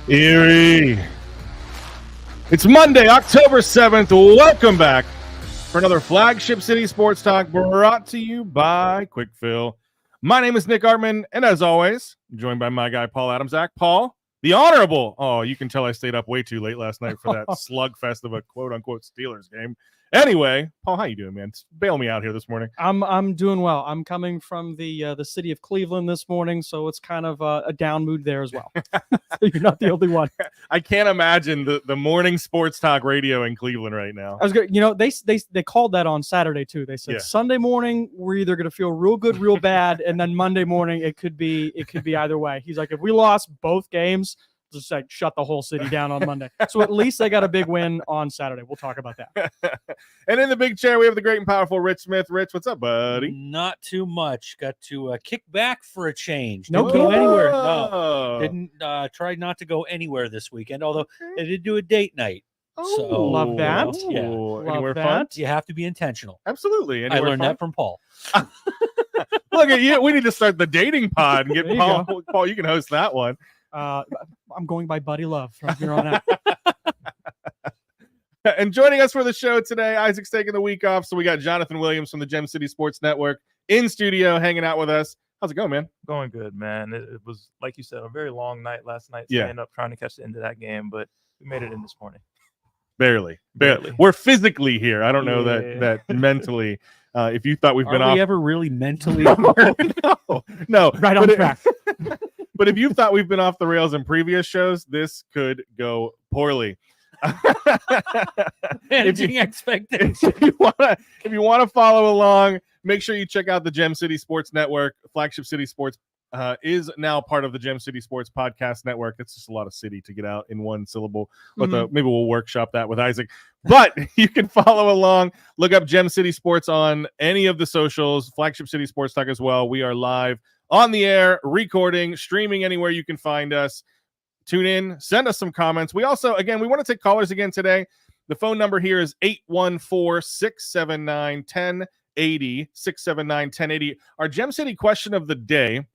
Erie. It's Monday, October 7th. Welcome back for another Flagship City Sports Talk brought to you by Quick Fill. My name is Nick Artman, and as always, I'm joined by my guy, Paul Adamzak. Paul, the Honorable. Oh, you can tell I stayed up way too late last night for that slugfest of a quote-unquote Steelers game. Anyway, Paul, how you doing, man? Bail me out here this morning. I'm doing well. I'm coming from the city of Cleveland this morning, so it's kind of a down mood there as well. You're not the only one. I can't imagine the morning sports talk radio in Cleveland right now. I was good. You know, they called that on Saturday too. They said Sunday morning we're either going to feel real good, real bad, and then Monday morning it could be either way. He's like, if we lost both games, just like shut the whole city down on Monday. So at least they got a big win on Saturday. We'll talk about that. And in the big chair, we have the great and powerful Rich Smith. Rich, what's up, buddy? Not too much. Got to kick back for a change. No, didn't go anywhere. No, didn't try not to go anywhere this weekend. Although I did do a date night. So love that. Anywhere that. fun? You have to be intentional. Absolutely. I learned that from Paul. Look at you. We need to start the dating pod and get Paul. Paul, you can host that one. I'm going by Buddy Love from here on out. And joining us for the show today, Isaac's taking the week off, so we got Jonathan Williams from the Gem City Sports Network in studio hanging out with us. How's it going, man? Going good, man. It was, like you said, a very long night last night, staying up trying to catch the end of that game, but we made it in this morning. Barely. We're physically here. I don't know that mentally. If you thought we've been off, we ever really mentally? no, right on track. But if you thought we've been off the rails in previous shows, this could go poorly. Managing expectations. If you want to follow along, make sure you check out the Gem City Sports Network. Flagship City Sports is now part of the Gem City Sports Podcast Network. It's just a lot of city to get out in one syllable. But maybe we'll workshop that with Isaac. But you can follow along. Look up Gem City Sports on any of the socials. Flagship City Sports Talk as well. We are live on the air, recording, streaming anywhere you can find us. Tune in, send us some comments. We also, again, we want to take callers again today. The phone number here is 814-679-1080, 679-1080. Our Gem City question of the day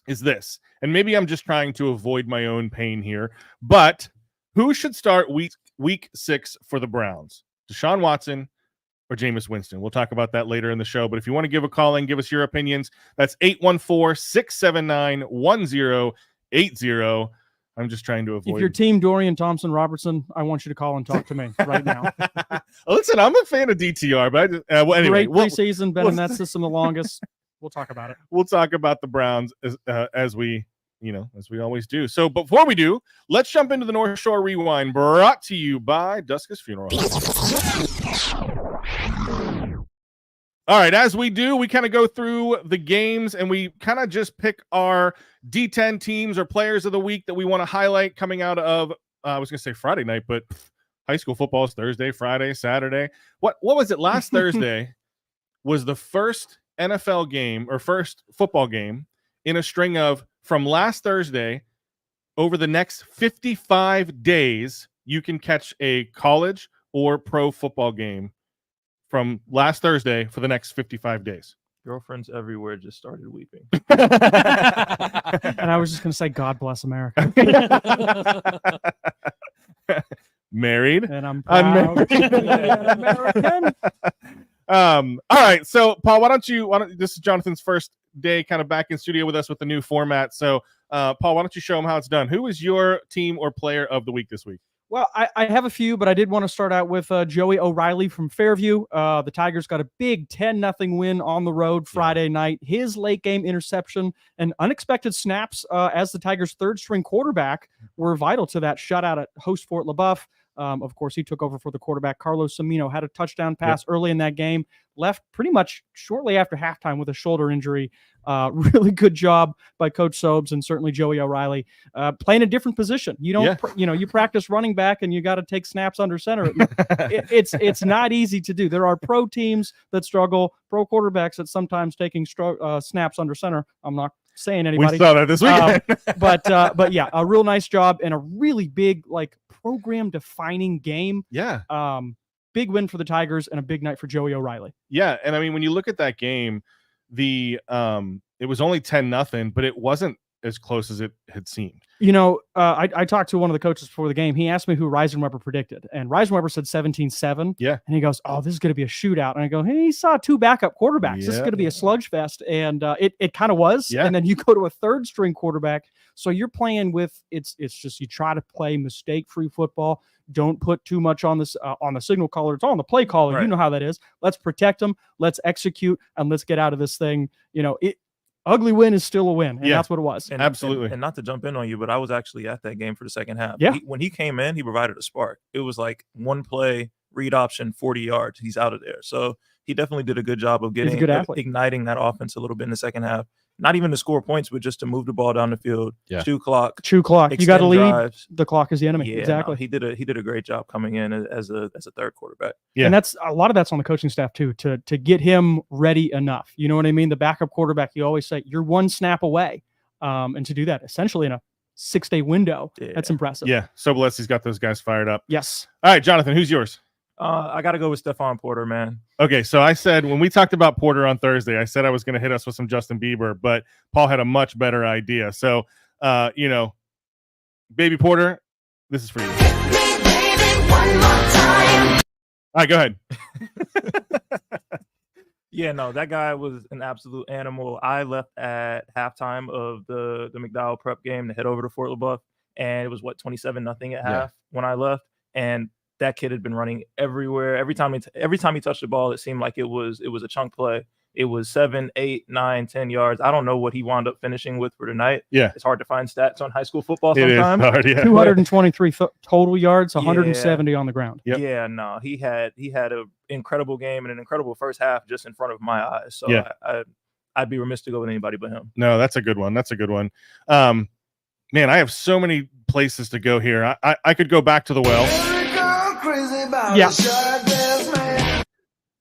is this, and maybe I'm just trying to avoid my own pain here, but who should start week 6 for the Browns? Deshaun Watson or Jameis Winston? We'll talk about that later in the show, but if you want to give a call in, give us your opinions. That's 814-679-1080. I'm just trying to avoid. If you're team Dorian Thompson-Robertson, I want you to call and talk to me right now. Listen, I'm a fan of DTR, but anyway. Great preseason, been in that system the longest. We'll talk about it. We'll talk about the Browns as we always do. So before we do, let's jump into the North Shore Rewind, brought to you by Duska's Funeral Home. All right, as we do, we kind of go through the games and we kind of just pick our D10 teams or players of the week that we want to highlight coming out of, I was going to say Friday night, but high school football is Thursday, Friday, Saturday. What was it? Last Thursday was the first NFL game or first football game in a string of, from last Thursday, over the next 55 days, you can catch a college or pro football game from last Thursday for the next 55 days. Girlfriends everywhere just started weeping. And I was just going to say, God bless America. Married. And I'm proud to be American. All right. So, Paul, why don't this is Jonathan's first day kind of back in studio with us with the new format. So, Paul, why don't you show him how it's done? Who is your team or player of the week this week? Well, I have a few, but I did want to start out with Joey O'Reilly from Fairview. The Tigers got a big 10-0 win on the road Friday night. His late game interception and unexpected snaps as the Tigers' third-string quarterback were vital to that shutout at host Fort LaBeouf. Of course, he took over for the quarterback. Carlos Semino had a touchdown pass early in that game, left pretty much shortly after halftime with a shoulder injury. Really good job by Coach Sobes and certainly Joey O'Reilly playing a different position. You don't, you practice running back and you got to take snaps under center. It's not easy to do. There are pro teams that struggle, pro quarterbacks that sometimes taking snaps under center. I'm not saying anybody. We saw that this weekend. But yeah, a real nice job and a really big program defining game. Yeah. Big win for the Tigers and a big night for Joey O'Reilly. Yeah, and I mean when you look at that game, it was only 10-0, but it wasn't as close as it had seemed. I talked to one of the coaches before the game. He asked me who Reisenweber predicted, and Reisenweber said 17-7. Yeah. And he goes, "Oh, this is going to be a shootout." And I go, "Hey, he saw 2 backup quarterbacks. This is Yeah. going to be a sludge fest." And it kind of was. Yeah. And then you go to a third string quarterback. So you're playing with it's just you try to play mistake-free football. Don't put too much on this on the signal caller. It's all on the play caller. Right. You know how that is. Let's protect them. Let's execute, and let's get out of this thing. Ugly win is still a win, and that's what it was. Absolutely. And not to jump in on you, but I was actually at that game for the second half. Yeah. When he came in, he provided a spark. It was like one play, read option, 40 yards. He's out of there. So he definitely did a good job of He's a good athlete. igniting that offense a little bit in the second half. Not even to score points, but just to move the ball down the field. Yeah. Chew clock. You got to extend lead. drives. The clock is the enemy. Yeah, Exactly. no, he did a great job coming in as a third quarterback. Yeah. And that's a lot of that's on the coaching staff too, to get him ready enough. You know what I mean? The backup quarterback, you always say you're one snap away. And to do that essentially in a 6-day window, that's impressive. Yeah. So blessed he's got those guys fired up. Yes. All right, Jonathan, who's yours? I got to go with Stephon Porter, man. Okay, so I said when we talked about Porter on Thursday, I said I was going to hit us with some Justin Bieber, but Paul had a much better idea. So, Baby Porter, this is for you. All right, go ahead. Yeah, no, that guy was an absolute animal. I left at halftime of the McDowell Prep game to head over to Fort LaBeouf, and it was 27-0 at half when I left, and that kid had been running everywhere. Every time he touched the ball, it seemed like it was a chunk play. It was 7, 8, 9, 10 yards. I don't know what he wound up finishing with for tonight. Yeah. It's hard to find stats on high school football It is sometimes. hard, yeah. 223 total yards, 170 on the ground. Yep. Yeah, no, he had an incredible game and an incredible first half just in front of my eyes. So Yeah. I'd be remiss to go with anybody but him. No, that's a good one. Man, I have so many places to go here. I could go back to the well. Yeah.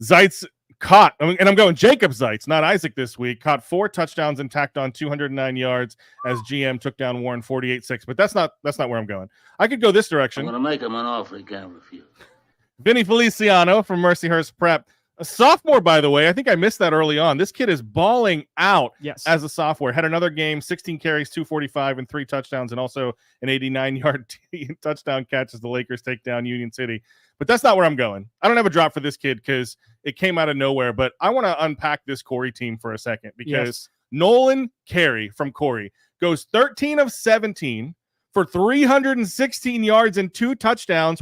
Zeitz caught, and I'm going Jacob Zeitz, not Isaac this week, caught 4 touchdowns and tacked on 209 yards as GM took down Warren 48-6. But that's not where I'm going. I could go this direction. I'm going to make him an offer he can't refuse. Vinny Feliciano from Mercyhurst Prep. A sophomore, by the way. I think I missed that early on. This kid is balling out as a sophomore. Had another game, 16 carries, 245, and 3 touchdowns, and also an 89-yard touchdown catch as the Lakers take down Union City. But that's not where I'm going. I don't have a drop for this kid because it came out of nowhere. But I want to unpack this Corey team for a second because Nolan Carey from Corey goes 13 of 17 for 316 yards and 2 touchdowns.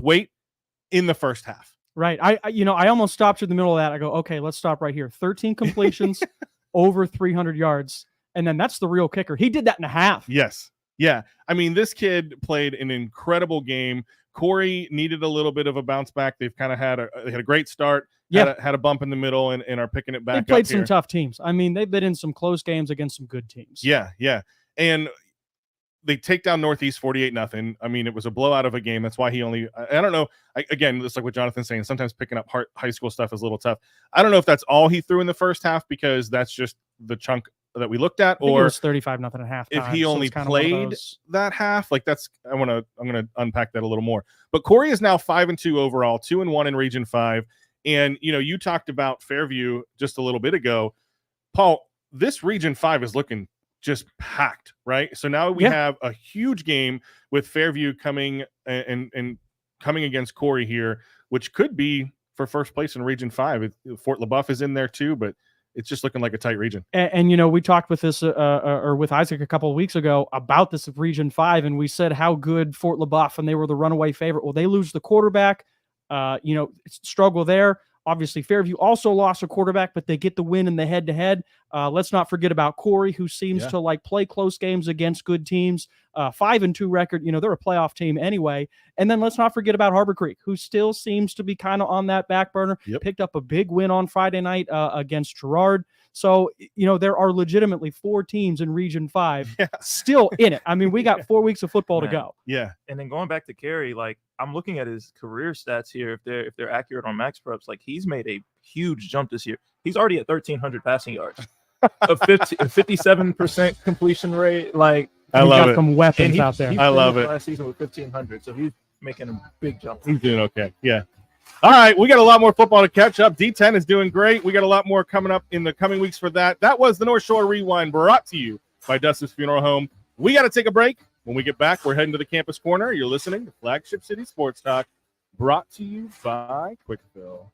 In the first half. Right. I almost stopped you in the middle of that. I go, okay, let's stop right here. 13 completions, over 300 yards. And then that's the real kicker. He did that in a half. Yes. Yeah. I mean, this kid played an incredible game. Corey needed a little bit of a bounce back. They've kind of had a great start. Yeah. Had a bump in the middle and are picking it back up. They played some here. tough teams. I mean, they've been in some close games against some good teams. Yeah. Yeah. And they take down Northeast 48-0. I mean, it was a blowout of a game. That's why he only, I don't know. Again, it's like what Jonathan's saying. Sometimes picking up high school stuff is a little tough. I don't know if that's all he threw in the first half because that's just the chunk that we looked at, or it was 35-0 at halftime. If he only played that half, like I'm gonna unpack that a little more. But Corey is now 5-2 overall, 2-1 in Region 5. And you talked about Fairview just a little bit ago, Paul. This Region 5 is looking just packed, right? So now we have a huge game with Fairview coming and coming against Corey here, which could be for first place in Region 5. Fort LaBeouf is in there too, but it's just looking like a tight region. And we talked with this or with Isaac a couple of weeks ago about this Region 5, and we said how good Fort LaBeouf, and they were the runaway favorite. Well, they lose the quarterback, struggle there. Obviously, Fairview also lost a quarterback, but they get the win in the head-to-head. Let's not forget about Corey, who seems to play close games against good teams. 5-2 record. They're a playoff team anyway. And then let's not forget about Harbor Creek, who still seems to be kind of on that back burner. Yep. Picked up a big win on Friday night against Girard. So, there are legitimately 4 teams in Region 5 still in it. I mean, we got 4 weeks of football to go. Yeah. And then going back to Carey, I'm looking at his career stats here. If they're accurate on Max Preps, he's made a huge jump this year. He's already at 1,300 passing yards, a 57% completion rate. I love it. Some weapons out there. He I love it. Last season with 1,500, so he's making a big jump. He's doing okay. Yeah. All right, we got a lot more football to catch up. D10 is doing great. We got a lot more coming up in the coming weeks for that. That was the North Shore Rewind, brought to you by Dustin's Funeral Home. We got to take a break. When we get back, we're heading to the Campus Corner. You're listening to Flagship City Sports Talk, brought to you by Quickfill.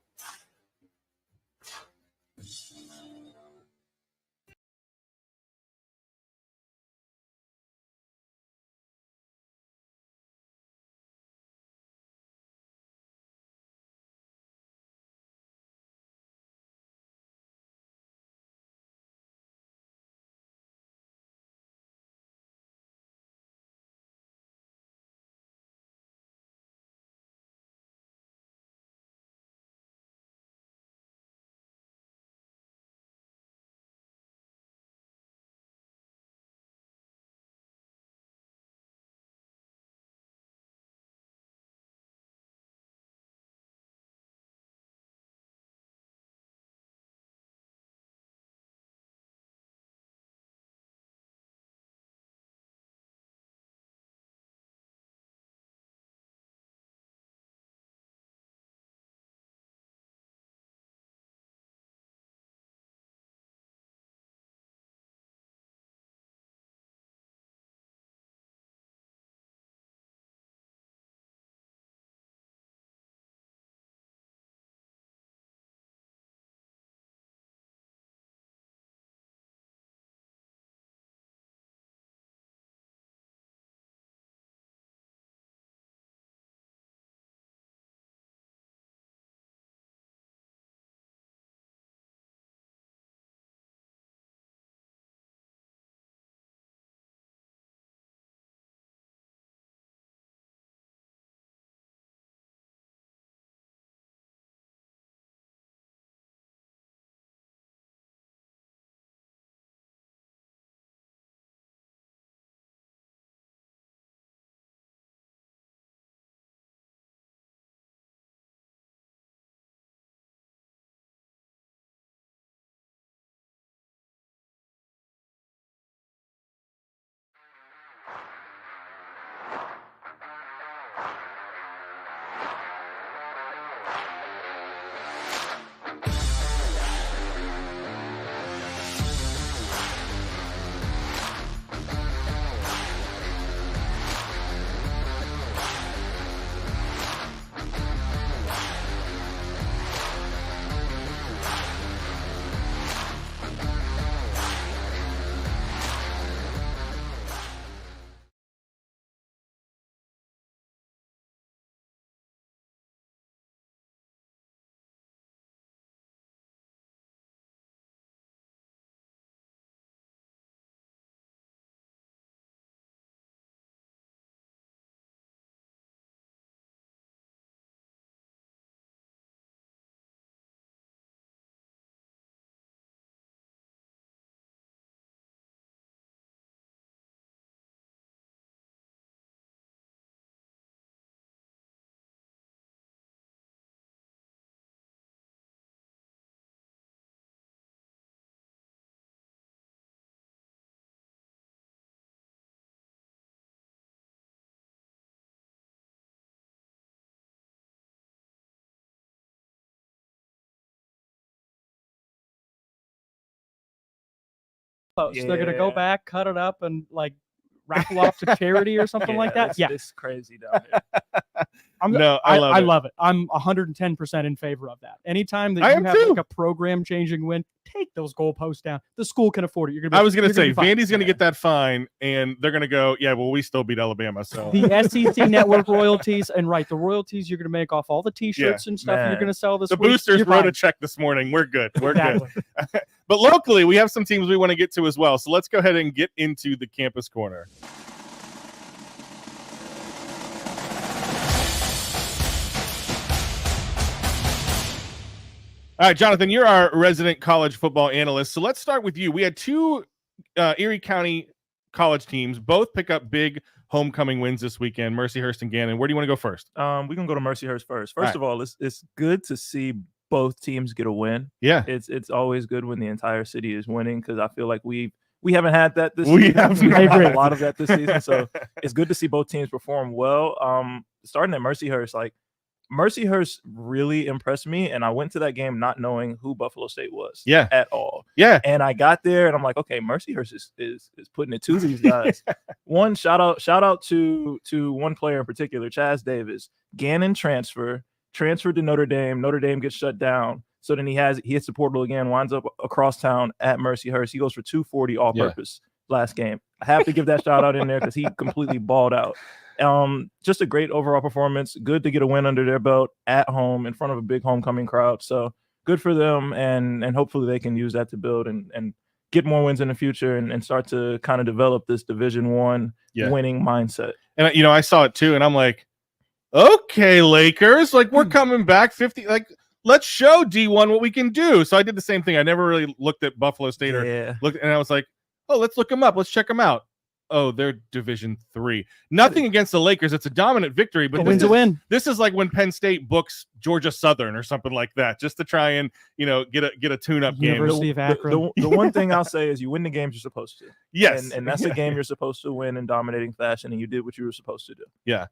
They're going to go back, cut it up, and like raffle off to charity or something like that. Yeah, it's crazy down here. I love it. I'm 110% in favor of that. Anytime that I you am have too. like a program-changing win, take those goalposts down. The school can afford it. You're gonna. I was going to say, be fine. Vandy's going to get that fine, and they're going to go, yeah, well, we still beat Alabama. So The SEC network royalties, and the royalties you're going to make off all the T-shirts and stuff you're going to sell this the week. boosters You're wrote fine. a check this morning. We're good. We're Exactly. good. But locally, we have some teams we want to get to as well. So let's go ahead and get into the Campus Corner. All right, Jonathan, you're our resident college football analyst. So let's start with you. We had two Erie County college teams both pick up big homecoming wins this weekend, Mercyhurst and Gannon. Where do you want to go first? We can go to Mercyhurst first. First of all, it's good to see both teams get a win. Yeah. It's always good when the entire city is winning, because I feel like we haven't had that this We season. haven't. We've had a lot of that this season. So it's good to see both teams perform well. Starting at Mercyhurst, Mercyhurst really impressed me, and I went to that game not knowing who Buffalo State was at all. Yeah. And I got there and I'm like, okay, Mercyhurst is putting it to these guys. One shout out to one player in particular, Chaz Davis. Gannon transferred to Notre Dame. Notre Dame gets shut down. So then he hits the portal again, winds up across town at Mercyhurst. He goes for 240 all purpose last game. I have to give that shout out in there because he completely balled out. Just a great overall performance. Good to get a win under their belt at home in front of a big homecoming crowd. So good for them, and hopefully they can use that to build and get more wins in the future and start to kind of develop this Division I winning mindset. And I saw it too, and I'm like, okay, Lakers, like we're coming back 50, like let's show D1 what we can do. So I did the same thing. I never really looked at Buffalo State or looked, and I was like, oh, let's look them up. Let's check them out. Oh, they're Division III. Nothing against the Lakers. It's a dominant victory, but win's a win. This is like when Penn State books Georgia Southern or something like that, just to try and get a tune-up game. University of Akron. The one thing I'll say is you win the games you're supposed to. Yes, and that's a game you're supposed to win in dominating fashion, and you did what you were supposed to do. Yeah.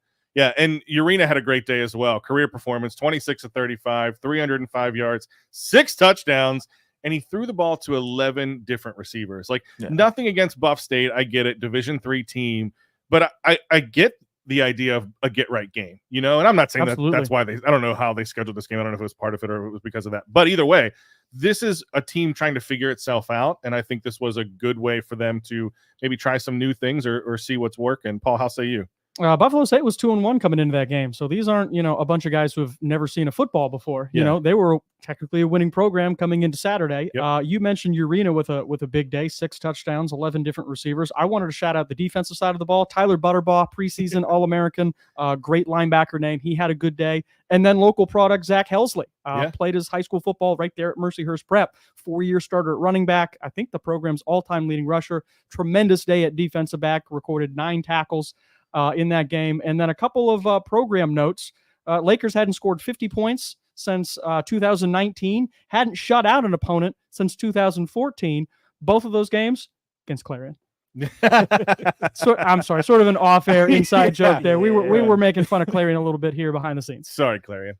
And Urena had a great day as well. Career performance: 26 of 35, 305 yards, 6 touchdowns. And he threw the ball to 11 different receivers. Like nothing against Buff State. I get it. Division III team. But I get the idea of a get-right game, and I'm not saying that's why I don't know how they scheduled this game. I don't know if it was part of it or it was because of that. But either way, this is a team trying to figure itself out. And I think this was a good way for them to maybe try some new things or see what's working. Paul, how say you? Buffalo State was 2-1 coming into that game. So these aren't, a bunch of guys who have never seen a football before. They were technically a winning program coming into Saturday. Yep. You mentioned Urena with a big day, 6 touchdowns, 11 different receivers. I wanted to shout out the defensive side of the ball. Tyler Butterbaugh, preseason All-American, great linebacker name. He had a good day. And then local product, Zach Helsley, played his high school football right there at Mercyhurst Prep, 4-year starter at running back. I think the program's all-time leading rusher. Tremendous day at defensive back, recorded 9 tackles in that game. And then a couple of program notes. Lakers hadn't scored 50 points since 2019, hadn't shut out an opponent since 2014. Both of those games against Clarion. I'm sorry, sort of an off-air inside joke there. We were making fun of Clarion a little bit here behind the scenes. Sorry, Clarion.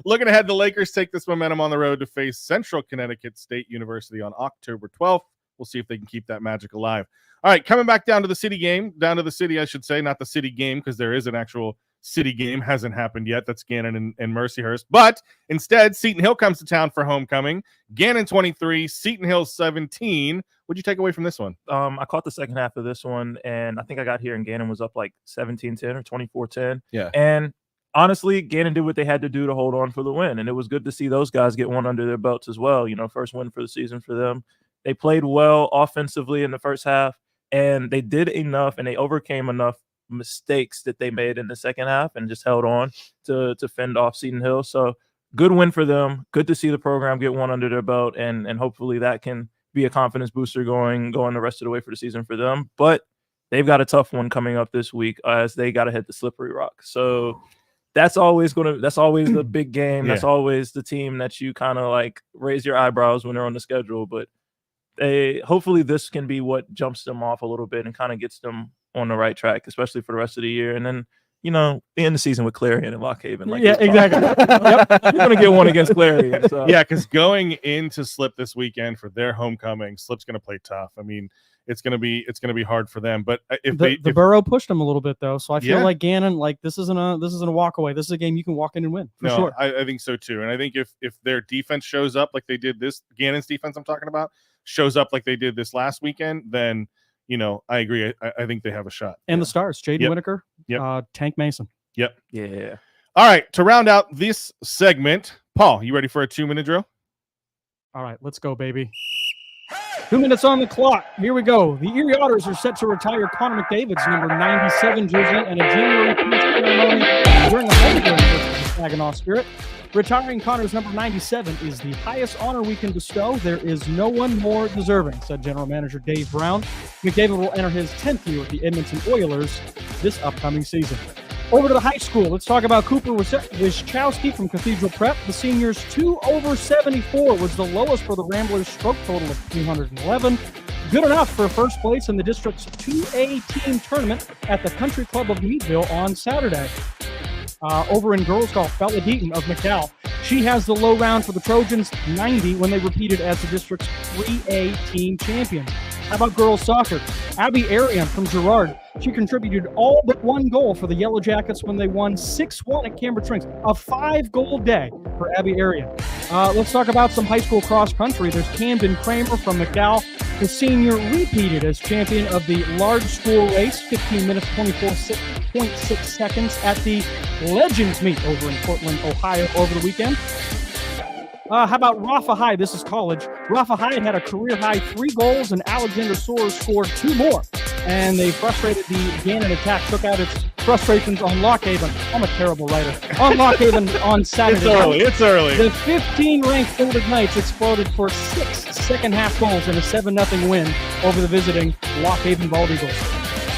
Looking ahead, the Lakers take this momentum on the road to face Central Connecticut State University on October 12th. We'll see if they can keep that magic alive. All right, coming back down to the city, I should say, not the city game, because there is an actual city game. Hasn't happened yet. That's Gannon and Mercyhurst. But instead, Seton Hill comes to town for homecoming. Gannon 23, Seton Hill 17. What'd you take away from this one? I caught the second half of this one, and I think I got here and Gannon was up like 17-10 or 24-10. Yeah. And honestly, Gannon did what they had to do to hold on for the win, and it was good to see those guys get one under their belts as well. First win for the season for them. They played well offensively in the first half, and they did enough, and they overcame enough mistakes that they made in the second half and just held on to fend off Seton Hill. So good win for them. Good to see the program get one under their belt, and hopefully that can be a confidence booster going the rest of the way for the season for them. But they've got a tough one coming up this week as they got to hit the Slippery Rock. So that's always the big game. That's always the team that you kind of like raise your eyebrows when they're on the schedule. But hopefully this can be what jumps them off a little bit and kind of gets them on the right track, especially for the rest of the year. And then, end the season with Clarion and Lock Haven. Exactly. Yep. You're going to get one against Clarion. So. Yeah, because going into Slip this weekend for their homecoming, Slip's going to play tough. I mean, it's going to be hard for them. But if the Borough pushed them a little bit though, so I feel like Gannon, this isn't a walk away. This is a game you can walk in and win for sure. I think so too. And I think if their defense shows up like they did this, Gannon's defense I'm talking about, shows up like they did this last weekend, then I agree. I think they have a shot. And the stars, Jaden Whitaker, Tank Mason. Yep. Yeah. All right. To round out this segment, Paul, you ready for a 2-minute drill? All right, let's go, baby. 2 minutes on the clock. Here we go. The Erie Otters are set to retire Connor McDavid's number 97 jersey and a January 1st ceremony during a home game versus the Saginaw Spirit. Retiring Connor's number 97 is the highest honor we can bestow. There is no one more deserving, said General Manager Dave Brown. McDavid will enter his 10th year with the Edmonton Oilers this upcoming season. Over to the high school. Let's talk about Cooper Wyszkowski from Cathedral Prep. The seniors' 2 over 74 was the lowest for the Ramblers' stroke total of 311. Good enough for first place in the district's 2A team tournament at the Country Club of Meadville on Saturday. Over in girls golf, Bella Deaton of McDowell. She has the low round for the Trojans, 90, when they repeated as the district's 3A team champion. How about girls soccer? Abby Arian from Girard. She contributed all but one goal for the Yellow Jackets when they won 6-1 at Cambridge Springs. A 5-goal day for Abby Arian. Let's talk about some high school cross country. There's Camden Kramer from McDowell. The senior repeated as champion of the large school race, 15 minutes, 24.6 seconds at the Legends Meet over in Portland, Ohio over the weekend. How about Rafa High? This is college. Rafa High had a career-high 3 goals, and Alexander Soares scored 2 more. And they frustrated the Gannon attack, took out its frustrations on Lockhaven. I'm a terrible writer. On Lockhaven on Saturday. It's early. The 15-ranked Golden Knights exploded for 6 second-half goals in a 7-0 win over the visiting Lockhaven Bald Eagles.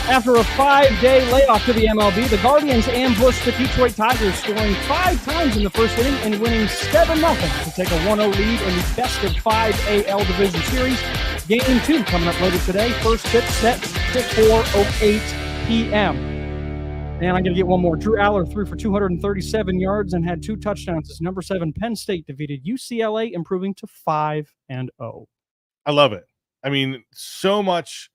After a 5-day layoff to the MLB, the Guardians ambushed the Detroit Tigers, scoring 5 times in the first inning and winning 7-0 to take a 1-0 lead in the best-of-5 AL Division Series. Game 2 coming up later today. First pitch set to 4:08 p.m. And I'm going to get one more. Drew Aller threw for 237 yards and had 2 touchdowns as number 7 Penn State defeated UCLA, improving to 5-0. I love it. I mean, so much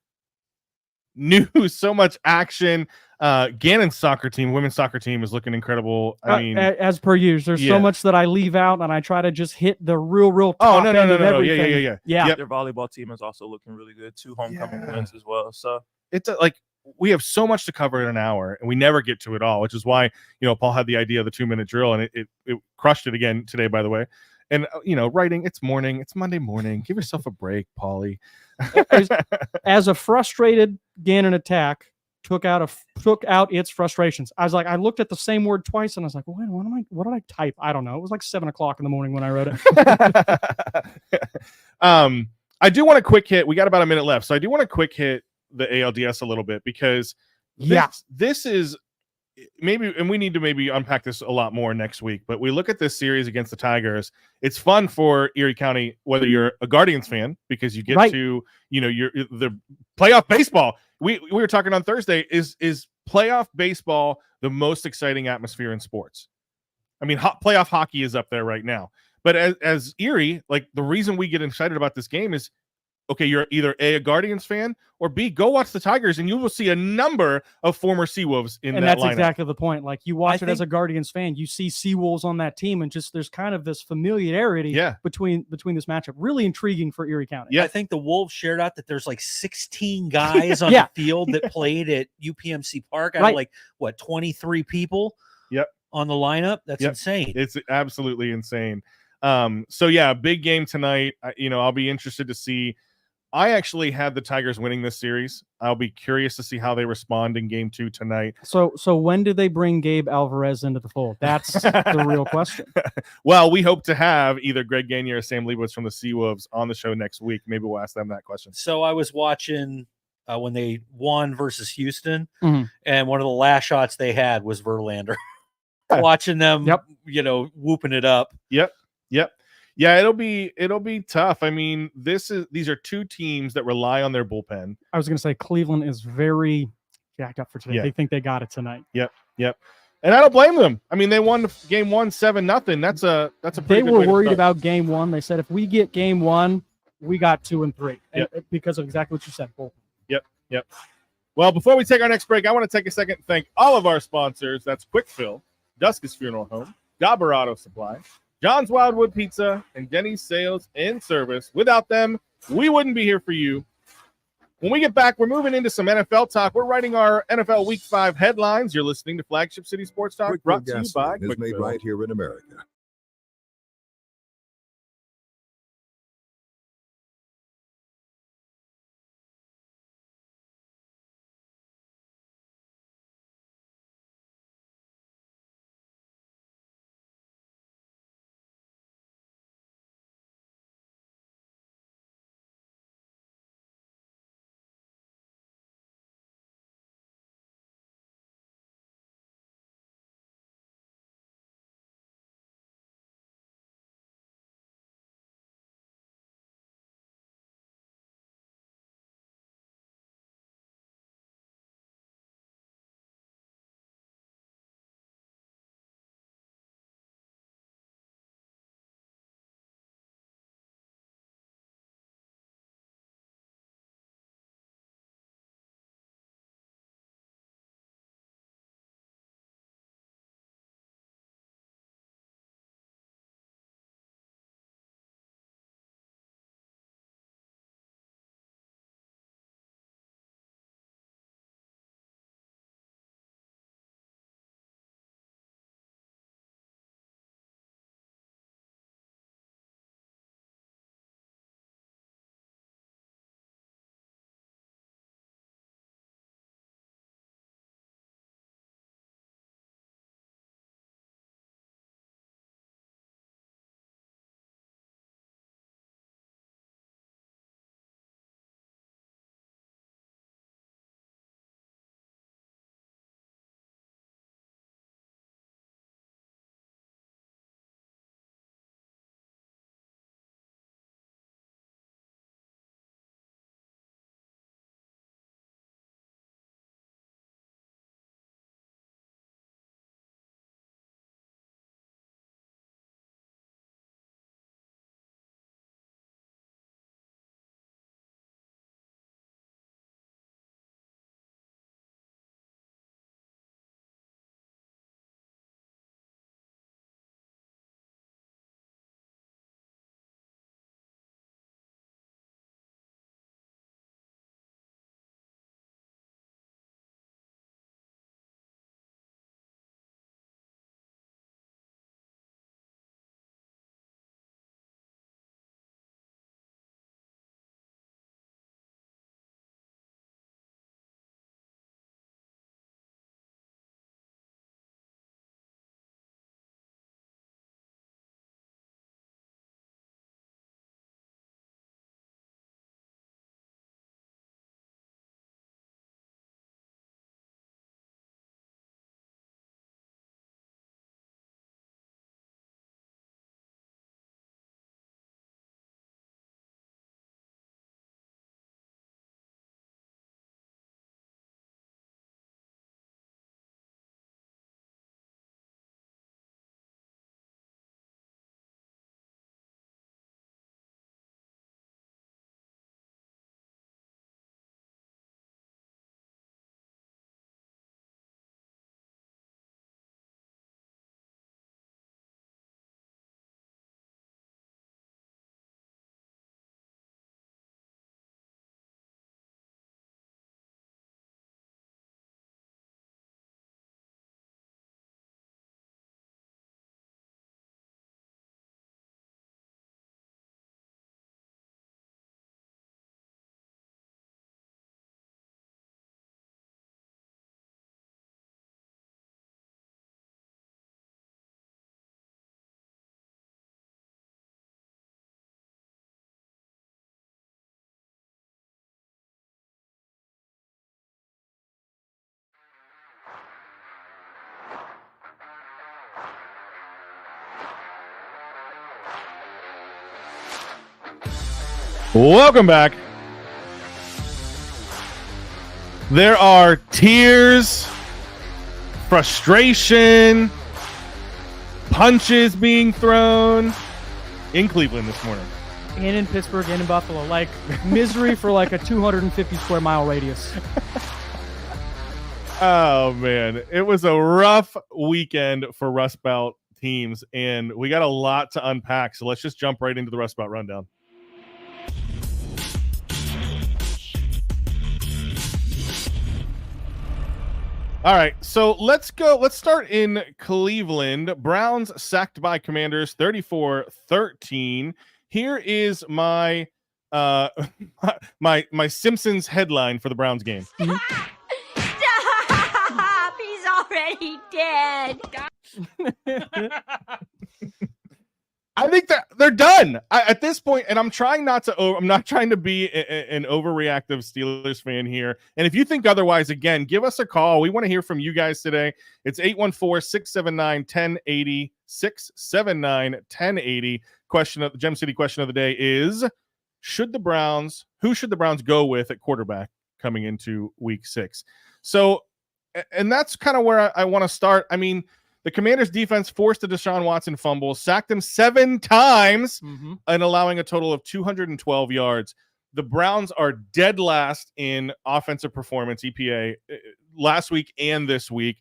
news, so much action. Gannon's soccer team, women's soccer team, is looking incredible. I mean, as per usual, there's so much that I leave out, and I try to just hit the real top end of everything. Yeah. Their volleyball team is also looking really good. 2 homecoming wins as well. So it's like we have so much to cover in an hour, and we never get to it all, which is why Paul had the idea of the 2-minute drill, and it crushed it again today, by the way. And writing, it's Monday morning. Give yourself a break, Paulie. As a frustrated Gannon attack took out its frustrations. I was like, I looked at the same word twice, and I was like, wait, what did I type? I don't know. It was like 7:00 in the morning when I wrote it. I do want to quick hit. We got about a minute left, so I do want to quick hit the ALDS a little bit, because this is maybe, and we need to maybe unpack this a lot more next week, but we look at this series against the Tigers. It's fun for Erie County, whether you're a Guardians fan, because you get to, you're the playoff baseball. We were talking on Thursday, is playoff baseball the most exciting atmosphere in sports? I mean, playoff hockey is up there right now, but as Erie, like, the reason we get excited about this game is, okay, you're either A, Guardians fan, or B, go watch the Tigers, and you will see a number of former Seawolves in that lineup. And that's exactly the point. Like, you watch it as a Guardians fan, you see Seawolves on that team, and just there's kind of this familiarity between this matchup. Really intriguing for Erie County. Yeah, I think the Wolves shared out that there's like 16 guys on the field that played at UPMC Park. Out of 23 people on the lineup? That's insane. It's absolutely insane. So yeah, big game tonight. I'll be interested to see. I actually had the Tigers winning this series. I'll be curious to see how they respond in game 2 tonight. So when do they bring Gabe Alvarez into the fold? That's the real question. Well, we hope to have either Greg Gagne or Sam Leibowitz from the Seawolves on the show next week. Maybe we'll ask them that question. So I was watching when they won versus Houston, and one of the last shots they had was Verlander. Watching them, whooping it up. Yep. Yeah, it'll be tough. I mean, these are 2 teams that rely on their bullpen. I was going to say Cleveland is very jacked up for today. They think they got it tonight. Yep. And I don't blame them. I mean, they won game 1 7-0. That's a pretty They good were way to worried start. about game 1. They said if we get game 1, we got 2 and 3 because of exactly what you said. Bullpen. Yep. Well, before we take our next break, I want to take a second and thank all of our sponsors. That's Quick Fill, Duskus Funeral Home, Dauber Auto Supply, John's Wildwood Pizza, and Denny's Sales and Service. Without them, we wouldn't be here for you. When we get back, we're moving into some NFL talk. We're writing our NFL Week 5 headlines. You're listening to Flagship City Sports Talk, brought to you by Quick Fill. Is made right here in America. Welcome back. There are tears, frustration, punches being thrown in Cleveland this morning. And in Pittsburgh and in Buffalo. Like misery for like a 250 square mile radius. Oh, man. It was a rough weekend for Rust Belt teams, and we got a lot to unpack. So let's just jump right into the Rust Belt rundown. All right, so let's go. Let's start in Cleveland. Browns sacked by Commanders 34-13. Here is my my Simpsons headline for the Browns game. Stop! He's already dead. I think that they're done at this point, and I'm trying not to. I'm not trying to be an overreactive Steelers fan here. And if you think otherwise, again, give us a call. We want to hear from you guys today. It's 814-679-1080. 679-1080. Question of the Gem City question of the day is: who should the Browns go with at quarterback coming into Week 6? So, and that's kind of where I want to start. I mean, the Commanders' defense forced a Deshaun Watson fumble, sacked him 7 times, and allowing a total of 212 yards. The Browns are dead last in offensive performance, EPA, last week and this week.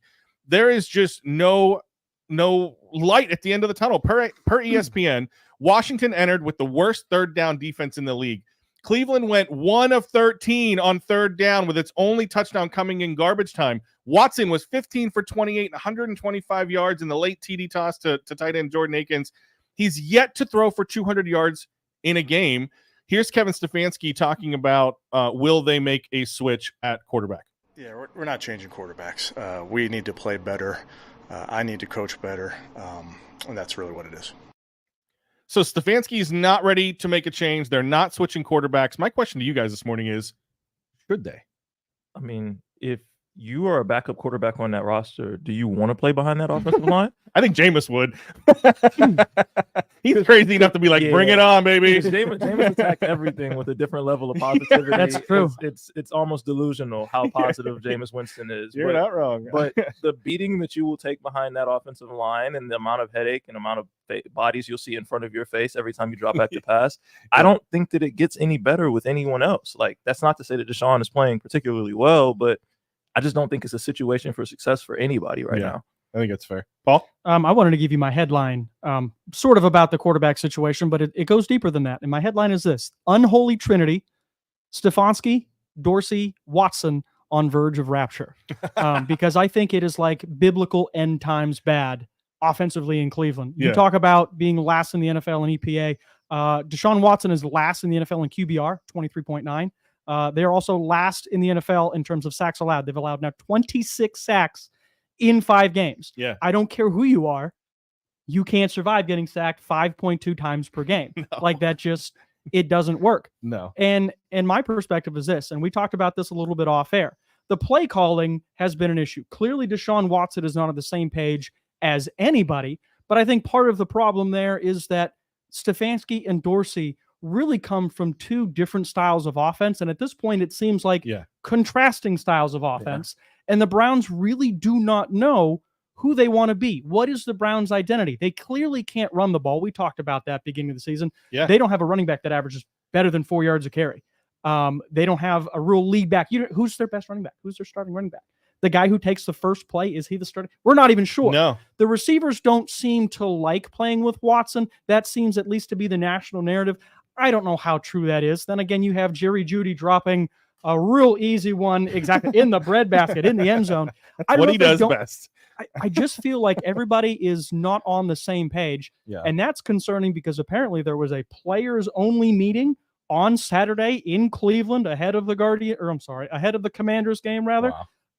There is just no light at the end of the tunnel. Per ESPN, Washington entered with the worst third down defense in the league. Cleveland went 1 of 13 on third down, with its only touchdown coming in garbage time. Watson was 15 for 28 and 125 yards in the late TD toss to tight end Jordan Akins. He's yet to throw for 200 yards in a game. Here's Kevin Stefanski talking about will they make a switch at quarterback? Yeah, we're not changing quarterbacks. We need to play better. I need to coach better, and that's really what it is. So Stefanski is not ready to make a change. They're not switching quarterbacks. My question to you guys this morning is, should they? I mean, if you are a backup quarterback on that roster, do you want to play behind that offensive line? I think Jameis would. He's crazy enough to be like, bring it on, baby. Jameis attacked everything with a different level of positivity. That's true. It's almost delusional how positive Jameis Winston is. You're not wrong. But the beating that you will take behind that offensive line and the amount of headache and amount of bodies you'll see in front of your face every time you drop back to pass, I don't think that it gets any better with anyone else. Like, that's not to say that Deshaun is playing particularly well, but I just don't think it's a situation for success for anybody right now. I think that's fair. Paul? I wanted to give you my headline, sort of about the quarterback situation, but it goes deeper than that. And my headline is this: Unholy Trinity, Stefanski, Dorsey, Watson on verge of rapture. Because I think it is like biblical end times bad offensively in Cleveland. You talk about being last in the NFL in EPA. Deshaun Watson is last in the NFL in QBR, 23.9. They're also last in the NFL in terms of sacks allowed. They've allowed now 26 sacks in 5 games. Yeah. I don't care who you are. You can't survive getting sacked 5.2 times per game. No. Like, that just, it doesn't work. No. And my perspective is this, and we talked about this a little bit off air. The play calling has been an issue. Clearly, Deshaun Watson is not on the same page as anybody, but I think part of the problem there is that Stefanski and Dorsey really come from 2 different styles of offense. And at this point, it seems like contrasting styles of offense. And the Browns really do not know who they want to be. What is the Browns' identity? They clearly can't run the ball. We talked about that beginning of the season. Yeah. They don't have a running back that averages better than 4 yards a carry. They don't have a real lead back. Who's their best running back? Who's their starting running back? The guy who takes the first play, is he the starter? We're not even sure. No. The receivers don't seem to like playing with Watson. That seems at least to be the national narrative. I don't know how true that is. Then again, you have Jerry Jeudy dropping a real easy one exactly in the breadbasket, in the end zone. That's what he does best. I just feel like everybody is not on the same page. Yeah. And that's concerning because apparently there was a players-only meeting on Saturday in Cleveland ahead of the ahead of the Commanders game, rather.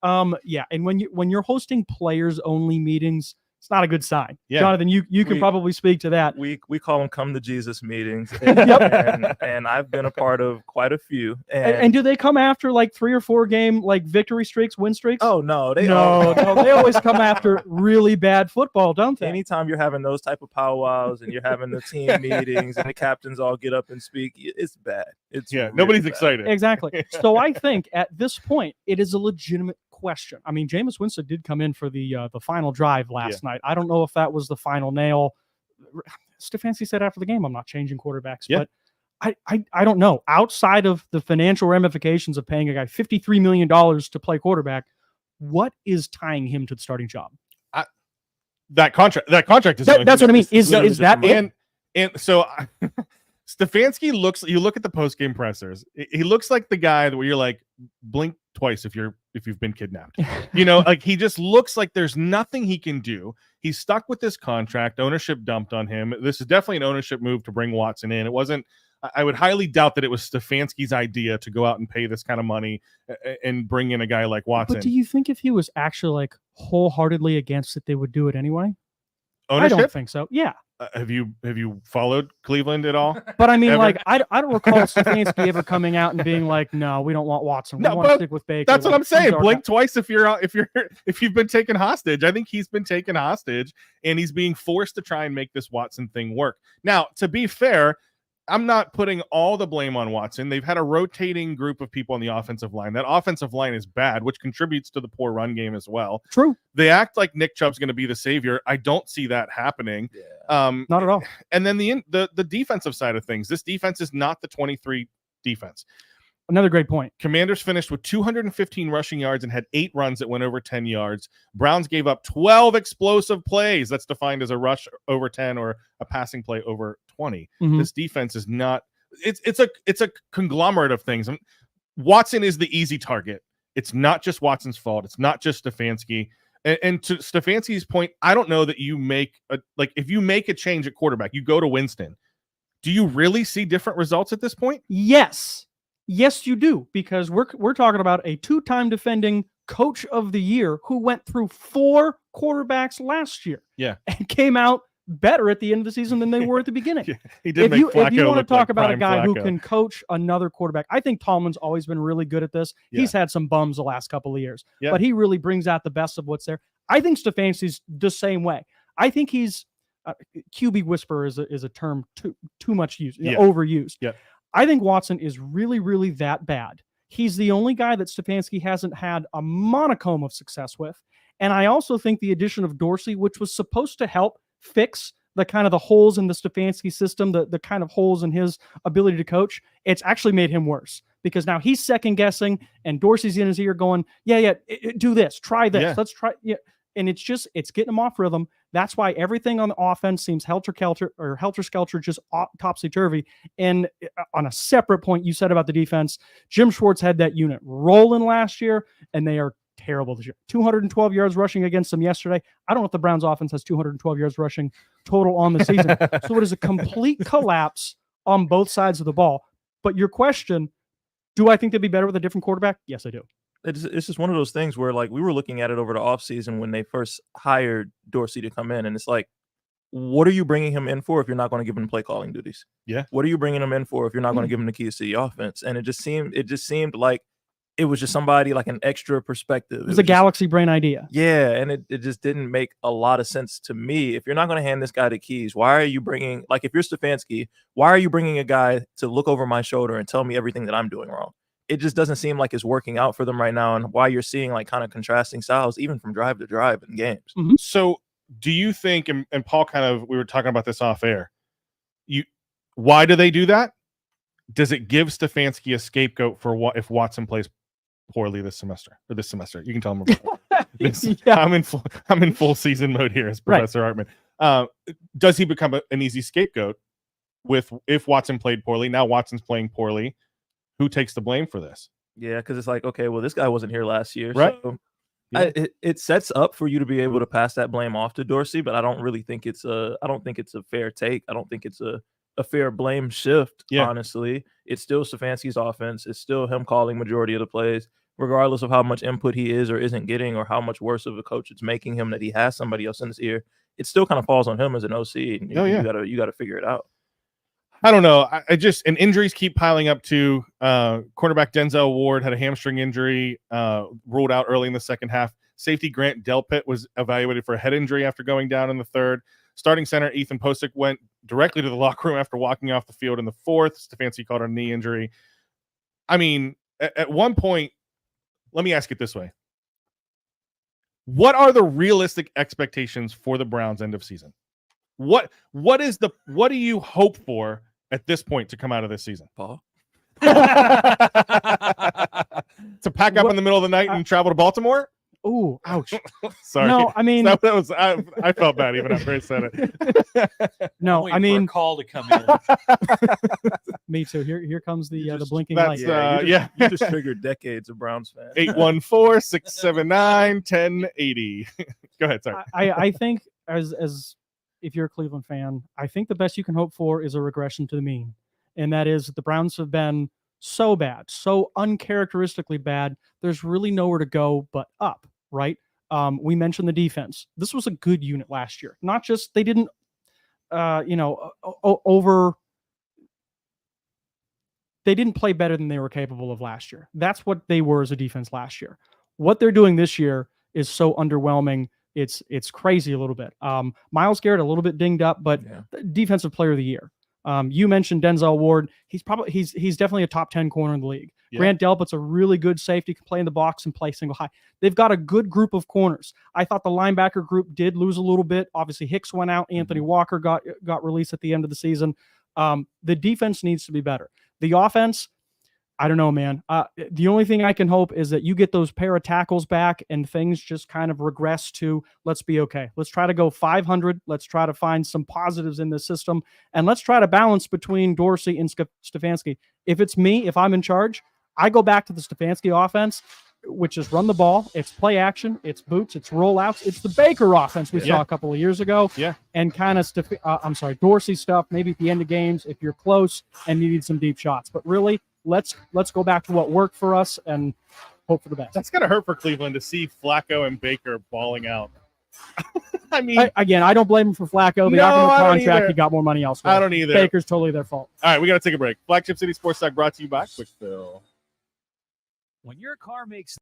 Wow. And when you're hosting players-only meetings, it's not a good sign. Yeah. Jonathan, you can probably speak to that. We call them come to Jesus meetings, and I've been a part of quite a few. And do they come after like 3 or 4 game like victory streaks, win streaks? Oh no, they always come after really bad football, don't they? Anytime you're having those type of powwows and you're having the team meetings and the captains all get up and speak, it's bad. It's really nobody's bad. excited. Exactly. So I think at this point it is a legitimate question. I mean, Jameis Winston did come in for the final drive last night. I don't know if that was the final nail. Stefanski said after the game, I'm not changing quarterbacks, but I don't know. Outside of the financial ramifications of paying a guy $53 million to play quarterback, what is tying him to the starting job? That contract is that's what I mean. Is that it? And so Stefanski looks, you look at the post-game pressers, he looks like the guy where you're like, blink twice if you've been kidnapped. Like he just looks like there's nothing he can do. He's stuck with this contract. Ownership dumped on him. This is definitely an ownership move to bring Watson in. It wasn't, I would highly doubt that it was Stefanski's idea to go out and pay this kind of money and bring in a guy like Watson. But do you think if he was actually like wholeheartedly against it, they would do it anyway? Ownership? I don't think so. Yeah. Have you followed Cleveland at all? But I mean, ever? like, I don't recall Stefanski ever coming out and being like, "No, we don't want Watson. We want to stick with Baker." That's what Like, I'm saying. these are Blink twice if you've been taken hostage. I think he's been taken hostage, and he's being forced to try and make this Watson thing work. Now, to be fair, I'm not putting all the blame on Watson. They've had a rotating group of people on the offensive line. That offensive line is bad, which contributes to the poor run game as well. True. They act like Nick Chubb's going to be the savior. I don't see that happening. Not at all. And then the defensive side of things. This defense is not the 23 defense. Another great point. Commanders finished with 215 rushing yards and had 8 runs that went over 10 yards. Browns gave up 12 explosive plays. That's defined as a rush over 10 or a passing play over 20. Mm-hmm. This defense is not. It's a conglomerate of things. Watson is the easy target. It's not just Watson's fault. It's not just Stefanski. And to Stefanski's point, I don't know that you make if you make a change at quarterback, you go to Winston. Do you really see different results at this point? Yes, you do, because we're talking about a 2-time defending coach of the year who went through 4 quarterbacks last year. Yeah. And came out better at the end of the season than they were at the beginning. He did If you want to talk about a guy who can coach another quarterback, I think Tomlin's always been really good at this. Yeah. He's had some bums the last couple of years, but he really brings out the best of what's there. I think Stefanski's the same way. I think he's QB whisperer is a term too much used, overused. Yeah. I think Watson is really, really that bad. He's the only guy that Stefanski hasn't had a monicum of success with. And I also think the addition of Dorsey, which was supposed to help fix the kind of the holes in the Stefanski system, the kind of holes in his ability to coach, it's actually made him worse because now he's second guessing and Dorsey's in his ear going, do this, try this, let's try. Yeah. And it's getting him off rhythm. That's why everything on the offense seems helter-skelter, just topsy-turvy. And on a separate point you said about the defense, Jim Schwartz had that unit rolling last year, and they are terrible this year. 212 yards rushing against them yesterday. I don't know if the Browns offense has 212 yards rushing total on the season. So it is a complete collapse on both sides of the ball. But your question, do I think they'd be better with a different quarterback? Yes, I do. It's just one of those things where, like, we were looking at it over the offseason when they first hired Dorsey to come in, and it's like, what are you bringing him in for if you're not going to give him play calling duties? Yeah. What are you bringing him in for if you're not going to give him the keys to the offense? And it just seemed like it was just somebody like an extra perspective. It was a galaxy brain idea. Yeah, and it just didn't make a lot of sense to me. If you're not going to hand this guy the keys, why are you bringing, like, if you're Stefanski, why are you bringing a guy to look over my shoulder and tell me everything that I'm doing wrong? It just doesn't seem like it's working out for them right now, and why you're seeing like kind of contrasting styles even from drive to drive in games. Mm-hmm. So do you think, and Paul we were talking about this off air, why do they do that? Does it give Stefanski a scapegoat for what if Watson plays poorly this semester? You can tell him about this. I'm in full season mode here as Professor Hartman. Does he become an easy scapegoat if Watson played poorly? Now Watson's playing poorly. Who takes the blame for this? Yeah, because it's like, okay, well, this guy wasn't here last year, right? So it sets up for you to be able to pass that blame off to Dorsey, but I don't really think it's a fair take. I don't think it's a fair blame shift. Honestly, it's still Stefanski's offense. It's still him calling majority of the plays. regardless of how much input he is or isn't getting, or how much worse of a coach it's making him that he has somebody else in his ear, it still kind of falls on him as an OC. And you gotta figure it out. I don't know. I just, and injuries keep piling up too. Cornerback Denzel Ward had a hamstring injury, ruled out early in the second half. Safety Grant Delpit was evaluated for a head injury after going down in the third. Starting center Ethan Posick went directly to the locker room after walking off the field in the fourth. Stefanski caught a knee injury. I mean, at one point, let me ask it this way. What are the realistic expectations for the Browns end of season? What do you hope for at this point to come out of this season? Paul? To pack up in the middle of the night and travel to Baltimore? Ooh, ouch. Sorry. No, I mean, that was I felt bad even after I said it. No, I mean, for a call to come in. Me too. Here comes the blinking That's light. You just triggered decades of Browns fans. 814-679-1080. Go ahead, sorry. I think as if you're a Cleveland fan, I think the best you can hope for is a regression to the mean. And that is the Browns have been so bad, so uncharacteristically bad. There's really nowhere to go but up, right? We mentioned the defense. This was a good unit last year. Not just they didn't they didn't play better than they were capable of last year. That's what they were as a defense last year. What they're doing this year is so underwhelming. It's crazy a little bit. Myles Garrett a little bit dinged up, but defensive player of the year. You mentioned Denzel Ward. He's definitely a top 10 corner in the league. Yeah. Grant Delpit's a really good safety, can play in the box and play single high. They've got a good group of corners. I thought the linebacker group did lose a little bit. Obviously, Hicks went out. Anthony Walker got released at the end of the season. The defense needs to be better. The offense, I don't know, man. The only thing I can hope is that you get those pair of tackles back and things just kind of regress to, let's be okay. Let's try to go 500. Let's try to find some positives in this system. And let's try to balance between Dorsey and Stefanski. If it's me, if I'm in charge, I go back to the Stefanski offense, which is run the ball. It's play action. It's boots. It's rollouts. It's the Baker offense we saw a couple of years ago. Yeah. And kind of, Dorsey stuff, maybe at the end of games if you're close and you need some deep shots. But really, let's go back to what worked for us and hope for the best. That's gonna hurt for Cleveland to see Flacco and Baker balling out. I mean, I don't blame him for Flacco. They offered him a contract. He got more money elsewhere. I don't either. Baker's totally their fault. All right, we got to take a break. Flagship City Sports Talk brought to you by Quickfill. When your car makes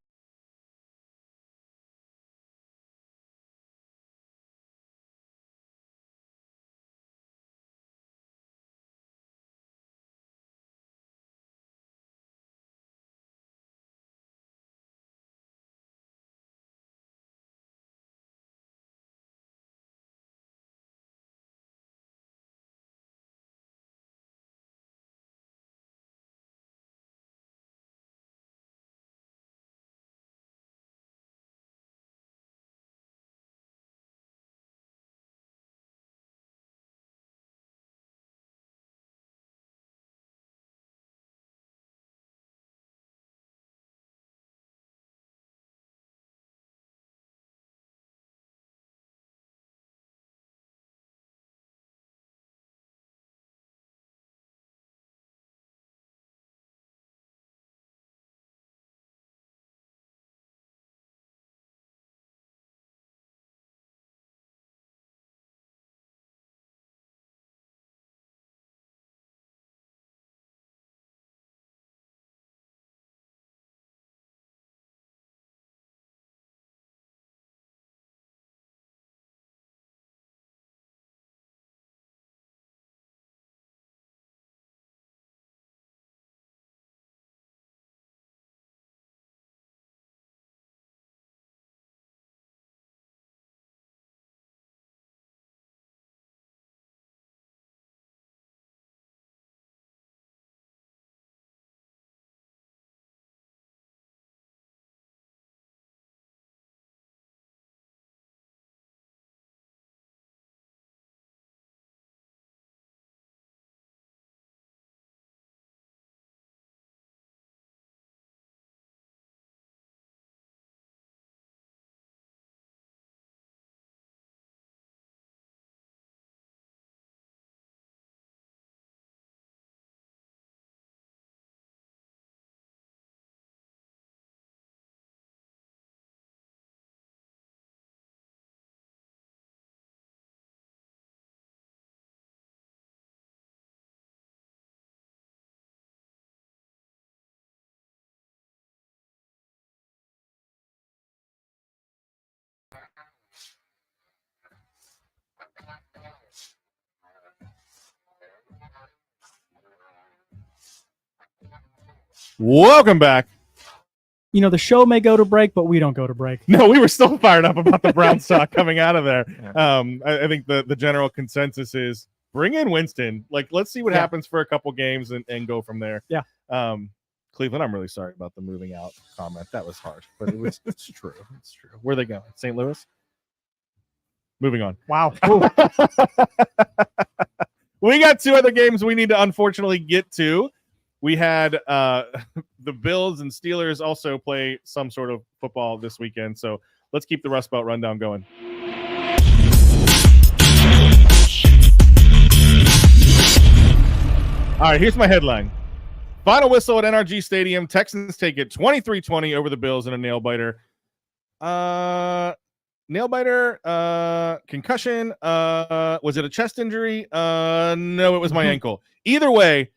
Welcome back. You know, the show may go to break, but we don't go to break. No, we were still fired up about the Browns talk coming out of there. I think the general consensus is bring in Winston. Like, let's see what happens for a couple games and go from there. Yeah. Cleveland, I'm really sorry about the moving out comment. That was harsh, but it's true. It's true. Where are they going? St. Louis? Moving on. Wow. We got two other games we need to unfortunately get to. We had the Bills and Steelers also play some sort of football this weekend. So let's keep the Rust Belt rundown going. All right, here's my headline. Final whistle at NRG Stadium. Texans take it 23-20 over the Bills in a nail-biter. Nail-biter, concussion. Was it a chest injury? No, it was my ankle. Either way,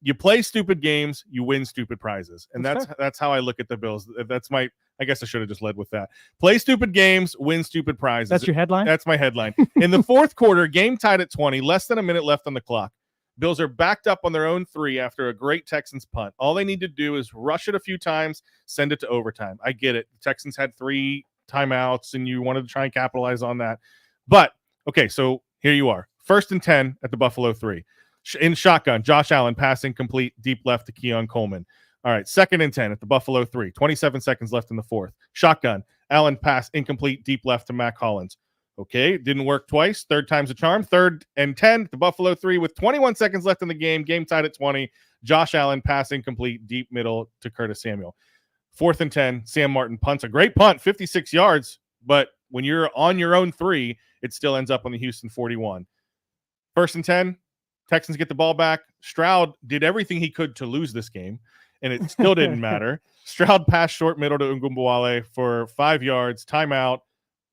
you play stupid games, you win stupid prizes. And that's how I look at the Bills. I guess I should have just led with that. Play stupid games, win stupid prizes. That's your headline? That's my headline. In the fourth quarter, game tied at 20, less than a minute left on the clock. Bills are backed up on their own 3 after a great Texans punt. All they need to do is rush it a few times, send it to overtime. I get it. The Texans had 3 timeouts, and you wanted to try and capitalize on that. But, okay, so here you are. 1st and 10 at the Buffalo 3. In shotgun, Josh Allen passing complete deep left to Keon Coleman. All right, 2nd and 10 at the Buffalo 3. 27 seconds left in the 4th. Shotgun, Allen pass incomplete deep left to Mac Hollins. Okay, didn't work twice. 3rd time's a charm. 3rd and 10 at the Buffalo 3 with 21 seconds left in the game. Game tied at 20. Josh Allen pass incomplete deep middle to Curtis Samuel. 4th and 10, Sam Martin punts a great punt, 56 yards. But when you're on your own 3, it still ends up on the Houston 41. 1st and 10. Texans get the ball back. Stroud did everything he could to lose this game, and it still didn't matter. Stroud passed short middle to Ngumbuwale for 5 yards. Timeout.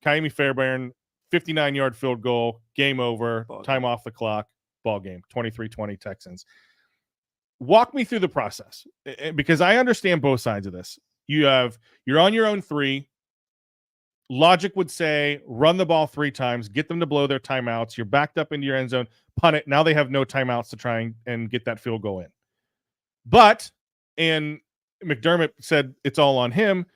Kaimi Fairbairn, 59-yard field goal. Game over. Time off the clock. Ball game. 23-20 Texans. Walk me through the process, because I understand both sides of this. You're on your own 3. Logic would say run the ball 3 times, get them to blow their timeouts. You're backed up into your end zone, punt it. Now they have no timeouts to try and get that field goal in. But, and McDermott said it's all on him.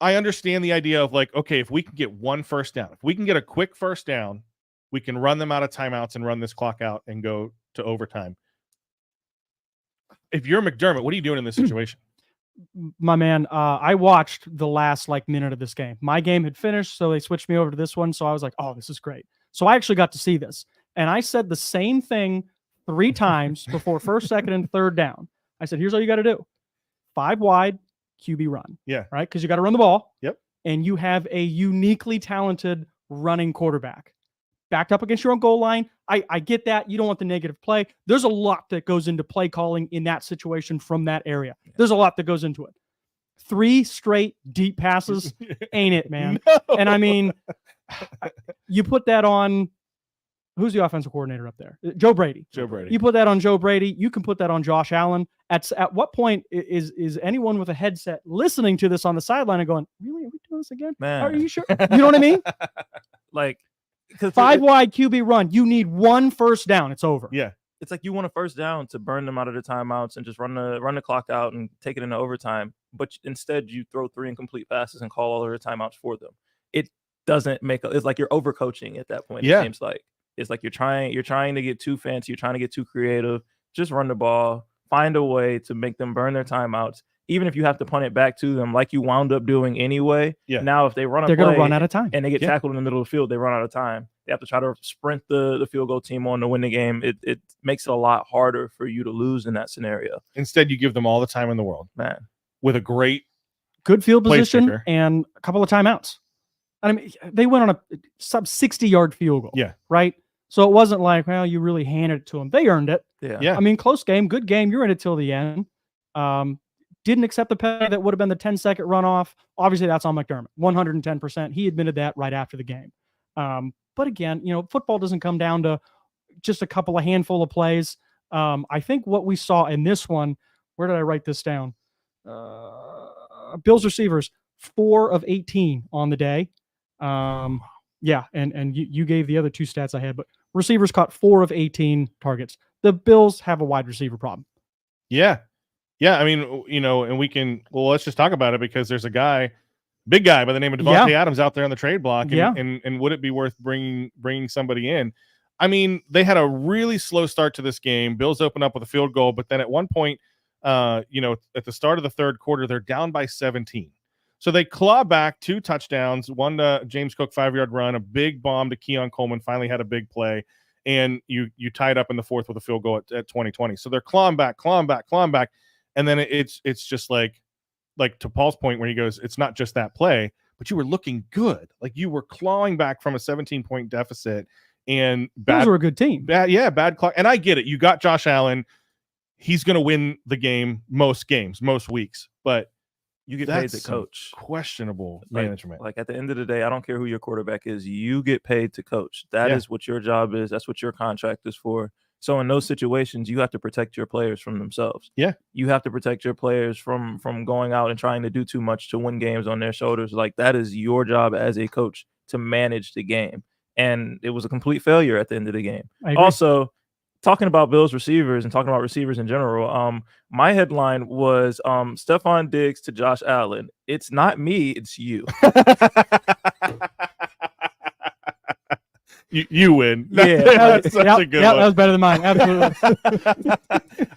I understand the idea of like, okay, if we can get 1 first down, if we can get a quick first down, we can run them out of timeouts and run this clock out and go to overtime. If you're McDermott, what are you doing in this situation? My man, I watched the last minute of this game. My game had finished, so they switched me over to this one. So I was like, oh, this is great. So I actually got to see this. And I said the same thing 3 times before 1st, 2nd, and 3rd down. I said, here's all you got to do. 5 wide, QB run. Yeah. Right? Because you got to run the ball. Yep. And you have a uniquely talented running quarterback. Backed up against your own goal line. I get that. You don't want the negative play. There's a lot that goes into play calling in that situation from that area. There's a lot that goes into it. 3 straight deep passes ain't it, man? No. And I mean, you put that on, who's the offensive coordinator up there? Joe Brady. Joe Brady. You put that on Joe Brady. You can put that on Josh Allen. At what point is anyone with a headset listening to this on the sideline and going, really? Are we doing this again? Man. Are you sure? You know what I mean? Like, 5 wide QB run. You need 1 first down. It's over. Yeah. It's like you want a first down to burn them out of the timeouts and just run the clock out and take it into overtime. But instead, you throw 3 incomplete passes and call all of the timeouts for them. It doesn't make it's like you're overcoaching at that point. Yeah. It seems like it's like you're trying to get too fancy. You're trying to get too creative. Just run the ball. Find a way to make them burn their timeouts. Even if you have to punt it back to them, like you wound up doing anyway. Yeah. Now, if they run a they're play going to run out of time and they get tackled in the middle of the field, they run out of time. They have to try to sprint the field goal team on to win the game. It makes it a lot harder for you to lose in that scenario. Instead, you give them all the time in the world, man, with a great good field position sticker and a couple of timeouts. I mean, they went on a sub 60-yard field goal. Yeah. Right. So it wasn't like, well, you really handed it to them. They earned it. Yeah. I mean, close game, good game. You're in it till the end. Didn't accept the penalty that would have been the 10-second runoff. Obviously, that's on McDermott. 110%. He admitted that right after the game. But again, football doesn't come down to just a couple of handful of plays. I think what we saw in this one, where did I write this down? Bills receivers, 4 of 18 on the day. Yeah, and you gave the other 2 stats I had, but receivers caught 4 of 18 targets. The Bills have a wide receiver problem. Yeah. Yeah, I mean, and we can. Well, let's just talk about it because there's a big guy by the name of Devontae Adams out there on the trade block. And would it be worth bringing somebody in? I mean, they had a really slow start to this game. Bills open up with a field goal, but then at one point, at the start of the third quarter, they're down by 17. So they claw back 2 touchdowns, one to James Cook 5-yard run, a big bomb to Keon Coleman, finally had a big play, and you tied up in the fourth with a field goal at 2020. So they're clawing back. And then it's just like to Paul's point where he goes, it's not just that play, but you were looking good. Like you were clawing back from a 17-point deficit and those were a good team. Bad clock. And I get it. You got Josh Allen. He's going to win the game most weeks, but you get paid to coach. Questionable management. Like at the end of the day, I don't care who your quarterback is. You get paid to coach. That is what your job is. That's what your contract is for. So in those situations, you have to protect your players from themselves. Yeah. You have to protect your players from going out and trying to do too much to win games on their shoulders. Like that is your job as a coach to manage the game. And it was a complete failure at the end of the game. Also, talking about Bills receivers and talking about receivers in general, my headline was Stephon Diggs to Josh Allen. It's not me, it's you. You win. That's such a good one. That was better than mine. Absolutely.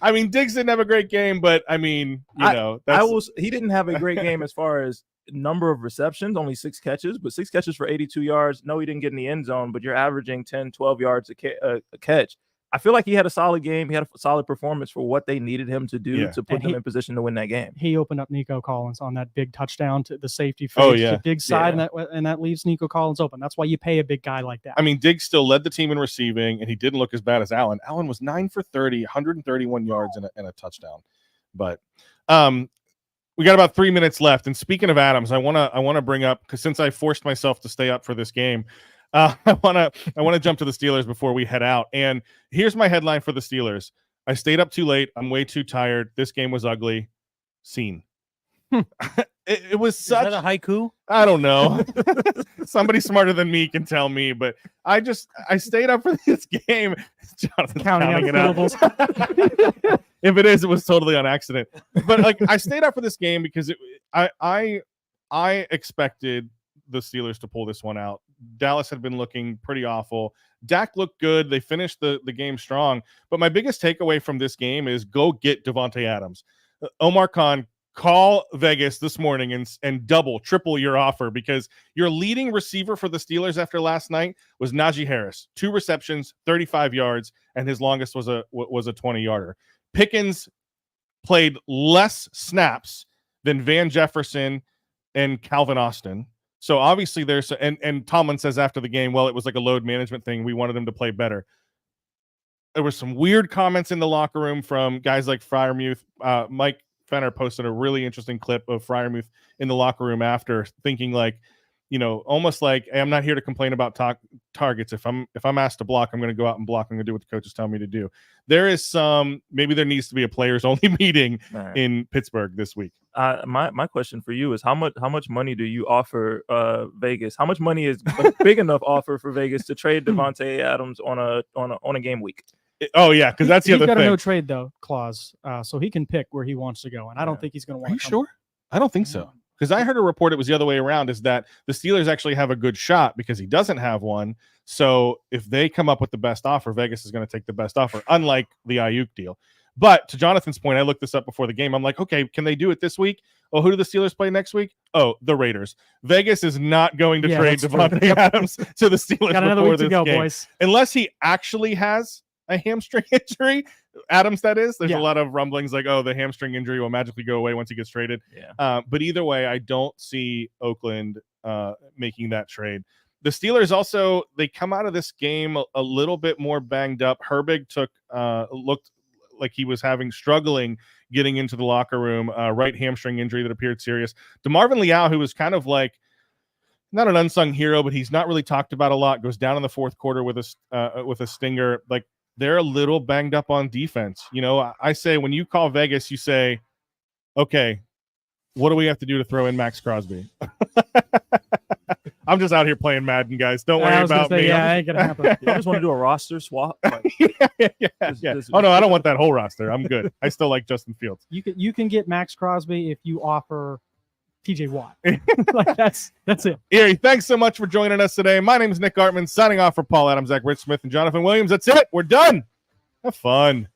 I mean, Diggs didn't have a great game, but I mean, he didn't have a great game as far as number of receptions, only 6 catches, but 6 catches for 82 yards. No, he didn't get in the end zone, but you're averaging 10, 12 yards a catch. I feel like he had a solid game. He had a solid performance for what they needed him to do to put them in position to win that game. He opened up Nico Collins on that big touchdown to the safety fake, the big side, and that leaves Nico Collins open. That's why you pay a big guy like that. I mean, Diggs still led the team in receiving, and he didn't look as bad as Allen. Allen was 9 for 30, 131 yards and a touchdown. But we got about 3 minutes left. And speaking of Adams, I want to bring up, because since I forced myself to stay up for this game, I want to jump to the Steelers before we head out. And here's my headline for the Steelers. I stayed up too late. I'm way too tired. This game was ugly. Scene. It was such. Is that a haiku? I don't know. Somebody smarter than me can tell me, but I stayed up for this game. Jonathan's counting it out. If it is, it was totally on accident. But like, I stayed up for this game because I expected the Steelers to pull this one out. Dallas had been looking pretty awful. Dak looked good. They finished the game strong. But my biggest takeaway from this game is go get Devontae Adams. Omar Khan, call Vegas this morning and triple your offer, because your leading receiver for the Steelers after last night was Najee Harris. 2 receptions, 35 yards, and his longest was a 20-yarder. Pickens played less snaps than Van Jefferson and Calvin Austin. So obviously there's and Tomlin says after the game, well, it was like a load management thing. We wanted him to play better. There were some weird comments in the locker room from guys like Freiermuth. Mike Fenner posted a really interesting clip of Freiermuth in the locker room after, thinking like, almost like, hey, I'm not here to complain about targets. If I'm asked to block, I'm going to go out and block. I'm going to do what the coaches tell me to do. There is maybe there needs to be a players only meeting in Pittsburgh this week. My question for you is how much money do you offer Vegas? How much money is a big enough offer for Vegas to trade Devontae Adams on a game week? Because that's the other thing. He's got a no trade though clause, so he can pick where he wants to go, and I don't think he's going to want. Are you sure? I don't think so. Because I heard a report it was the other way around, is that the Steelers actually have a good shot because he doesn't have one. So if they come up with the best offer, Vegas is going to take the best offer, unlike the Ayuk deal. But to Jonathan's point, I looked this up before the game. I'm like, okay, can they do it this week? Oh, who do the Steelers play next week? Oh, the Raiders. Vegas is not going to trade Devontae Adams to the Steelers Got another week to go, boys. Unless he actually has a hamstring injury. Adams, that is. There's a lot of rumblings like, oh, the hamstring injury will magically go away once he gets traded. But either way, I don't see Oakland making that trade. The Steelers also, they come out of this game a little bit more banged up. Herbig looked like he was struggling getting into the locker room. Right hamstring injury that appeared serious. DeMarvin Leal, who was kind of like not an unsung hero, but he's not really talked about a lot, goes down in the fourth quarter with a stinger. Like, they're a little banged up on defense. I say when you call Vegas, you say, okay, what do we have to do to throw in Max Crosby? I'm just out here playing Madden, guys. Don't worry I was gonna about say, me. Yeah, ain't gonna happen. I just want to do a roster swap. Like, yeah. Oh no, I don't want that whole roster. I'm good. I still like Justin Fields. You can get Max Crosby if you offer TJ Watt. Like that's it. Erie, thanks so much for joining us today. My name is Nick Artman, signing off for Paul Adams, Zach Rich Smith, and Jonathan Williams. That's it. We're done. Have fun.